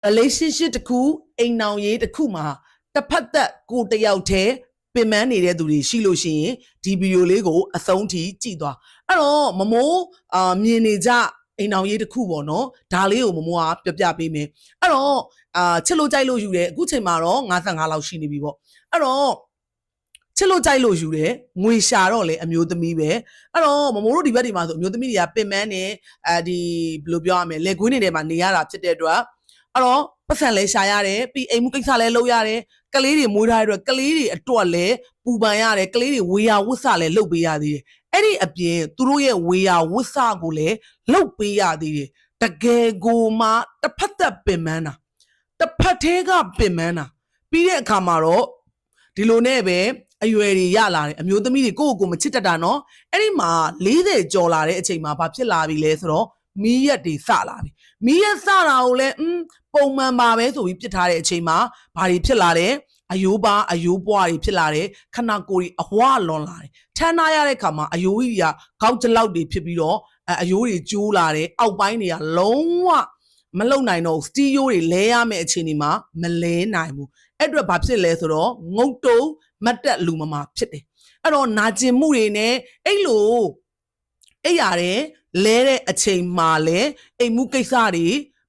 relationship တခုအိမ်နောင်ရေးတစ်ခုမှာတစ်ဖက်သက်ကိုတယောက်တည်းပင်ပန်းနေတဲ့သူတွေရှိလို့ရှိရင်ဒီဗီဒီယိုလေးကိုအဆုံးထိကြည့်သွားအဲ့တော့မမိုးမြင်နေကြအိမ်အောင်ရေးတစ်ခုပေါ့နော်ဒါလေးကိုမမိုးကပြပေးမယ်အဲ့တော့ချစ်လို့ကြိုက်လို့ယူတယ်အခုချိန်မှာတော့55လောက်ရှိနေပြီပေါ့အဲ့တော့ချစ်လို့ကြိုက်လို့ယူတယ်ငွေရှာတော့လေအမျိုးသမီးပဲအဲ့တော့မမိုးတို့ဒီဘက်ဒီမှာဆိုအမျိုးသမီးတွေကပင်ပန်းနေဒီဘယ်လိုပြောရမလဲလက်ကွင်းတွေထဲမှာနေရတာဖြစ်တဲ့အတွက်အဲ့တော့ပတ်စံလဲရှာရတယ်ပြီးအိမ်မှုကိစ္စလဲလုပ်ရတယ်ကလေးတွေမွေးထားတဲ့အတွက်ကလေးတွေအတွက်လဲပူပန်ရတယ်ကလေးတွေဝေယဝတ်ဆလဲလုပ်ပေးရသေးတယ်အဲ့ဒီအပြင်သူတို့ရဲ့ဝေယဝတ်ဆကိုလည်းလုပ်ပေးရသေးတယ်တကယ်ကိုမှတစ်ဖက်သက်ပင်ပန်းတာတစ်ဖက်သေးကပင်ပန်းတာပြီးတဲ့အခါမှာတော့ဒီလိုနဲ့ပဲအရွယ်တွေရလာတယ်အမျိုးသမီးတွေကိုယ့်ကိုယ်မချစ်တတ်တာနော်အဲ့ဒီမှာ40ကျော်လာတဲ့အချိန်မှာဘာဖြစ်လာပြီလဲဆိုတော့မီးရက်တွေစလာပြီမီးရက်စတာကိုလည်းပုံမှန်ပါပဲဆိုပြီးပြစ်ထားတဲ့အချိန်မှာဘာတွေဖြစ်လာတယ်အယိုးပွားတွေဖြစ်လာတယ်ခနာကိုယ်တွေအဝလွန်လာတယ်ထမ်းထားရတဲ့ခါမှာအယိုးကြီးကကောက်ကြလောက်တွေဖြစ်ပြီးတော့အယိုးတွေကျိုးလာတယ်အောက်ပိုင်းတွေကလုံးဝမလုံနိုင်တော့စတီးယိုးတွေလဲရမယ့်အခြေအနေမှာမလဲနိုင်ဘူးအဲ့အတွက်ဘာဖြစ်လဲဆိုတော့ငုတ်တုံမတ်တက်လူမမာဖြစ်တယ်အဲ့တော့နာကျင်မှုတွေနဲ့အဲ့လိုအဲ့ရတဲ့လဲတဲ့အချိန်မှာလဲအိမ်မှုကိစ္စတွေ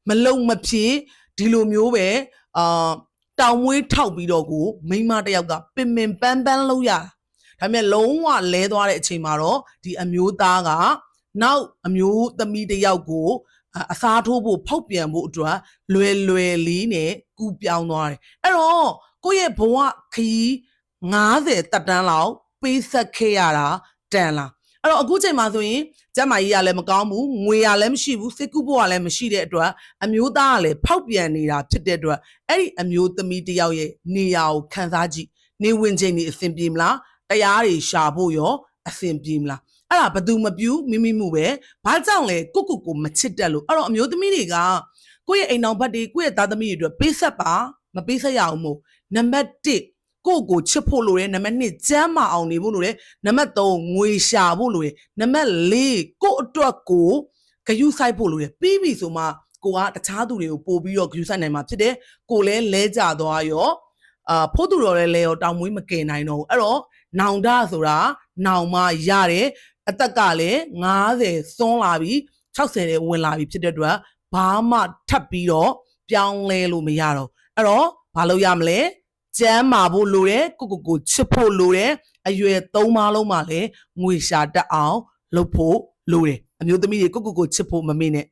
မလုံမဖြစ်ဒီလိုမျိုးပဲတောင်မွေးထောက်ပြီးတော့ကိုမိန်းမတယောက်ကပင်ပင်ပန်းပန်းလုပ်ရဒါပေမဲ့လုံးဝလဲသွားတဲ့အချိန်မှာတော့ဒီအမျိုးသားကနောက်အမျိုးသမီးတယောက်ကိုအစားထိုးဖို့ဖောက်ပြန်ဖို့အတွက်လွယ်လေးနဲ့ကူပြောင်းသွားတယ်အဲ့တော့ကိုယ့်ရဲ့ဘဝခရီး90တက်တန်းလောက်ပေးဆက်ခဲ့ရတာတန်လားအဲ့တော့အခုချိန်မှာဆိုရင်ကျမကြီးကလည်းမကောင်းဘူးငွေရလည်းမရှိဘူးစိတ်ကူးဖို့ကလည်းမရှိတဲ့အတွက်အမျိုးသားကလည်းဖောက်ပြန်နေတာဖြစ်တဲ့အတွက်အဲ့ဒီအမျိုးသမီးတယောက်ရဲ့နေရာကိုခန်းစားကြည့်နေဝင်ချိန်နေအဆင်ပြေမလားတရားတွေရှာဖို့ရောအဆင်ပြေမလားအဲ့ဒါဘသူမပြူမိမိမှုပဲဘာကြောင့်လဲကိုမချစ်တတ်လို့အဲ့တော့အမျိုးသမီးတွေကကိုယ့်ရဲ့အိမ်အောင်ဘက်တွေကိုယ့်ရဲ့သားသမီးတွေအတွက်ပေးဆက်ပါမပေးဆက်ရအောင်မို့နံပါတ်1ကိုချစ်ဖို့လိုတယ်နံပါတ်2ကျမ်းမာအောင်နေဖို့လိုတယ်နံပါတ်3ငွေရှာဖို့လိုတယ်နံပါတ်4ကိုအတွက်ကိုဂယုဆိုင်ဖို့လိုတယ်ပြီးပြီဆိုမှကိုကတခြားသူတွေကိုပို့ပြီးတော့ဂယုဆိုင်နိုင်မှာဖြစ်တယ်ကိုလည်းလဲကြသွားရောဖိုးသူတော်လည်းလဲရောတောင်မွေးမကယ်နိုင်တော့ဘူးအဲ့တော့နောင်တဆိုတာနောင်မှရတယ်အသက်ကလည်း50စွန်းလာပြီ60တဲ့ဝင်လာပြီဖြစ်တဲ့အတွက်ဘာမှထပ်ပြီးတော့ပြောင်းလဲလို့မရတော့အဲ့တော့ဘာလို့ရမလဲကျမ်းမာဖို့လိုတယ်ကိုချစ်ဖို့လိုတယ်အရွယ်3ပါးလုံးမှာလည်းငွေရှာတတ်အောင်လုပ်ဖို့လိုတယ်အမျိုးသမီးတွေကိုချစ်ဖို့မမေ့နဲ့